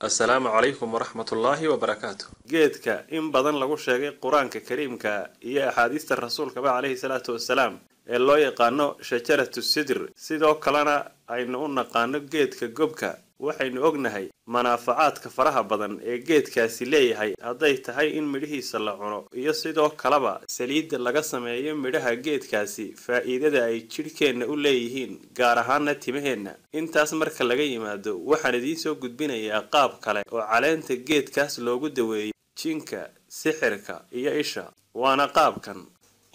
السلام عليكم ورحمة الله وبركاته. جيدك إن بدن لغو شيغي قرآن كريم إيا أحاديث الرسول كبا عليه الصلاة والسلام اللو يقانو شجرة السدر سيدو كلانا أينو نقانو جيدك قبك waxaynu ognahay manaafacaadka faraha badan ee geedkaasi leeyahay haday tahay in midhihiisa la cuno iyo sidoo kaleba saliid laga sameeyo midhaha geedkaasi faa'iidada ay jirkeena u leeyihiin gaar ahaan timaheena intaas marka laga yimaado waxaan idin soo gudbinayaa qaab kale oo caleenta geedkaas loogu daweeyo jinka sixirka iyo isha waana qaabkan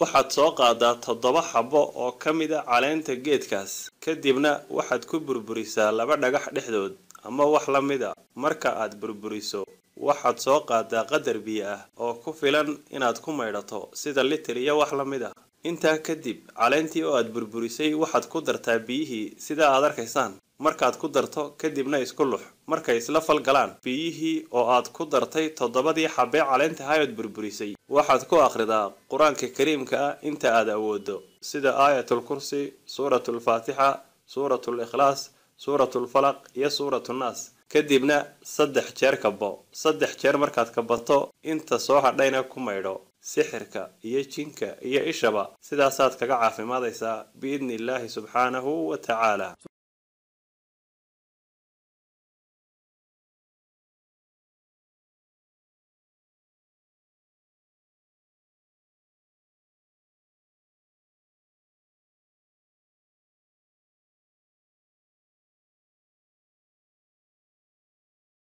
waxaad soo qaadaa 7 xabo oo kamid ah caleenta geedkaas kadibna waxaad ku burburisaa 2 dhagax dhexdood ama wax la mid ah marka aad burburiso waxaad soo qaadaa qadar biyo ah oo ku filan inaad ku maydhato sida litir iyo wax la mid ah inta kadib caleentii oo aad burburisay waxaad ku dartaa biyihii sida aad arkaysaan markaad ku darto kadibna isku lux markay isla falgalaan biyihii oo aad ku dartay 7 xabbe caleenta hayad burburisay waxaad ku akhridaa quraanka kariimka inta aad awoodo sida aayatul kursi suuratul faatiha suuratul ikhlaas suuratul falaq iyo suuratul naas kadibna 3 jeer kabo 3 jeer markaad kabato inta soo hadhayna ku maydho sixirka iyo jinka iyo ishaba sidaasaad kaga caafimaadaysaa biidnillaahi subhanahu wa ta'ala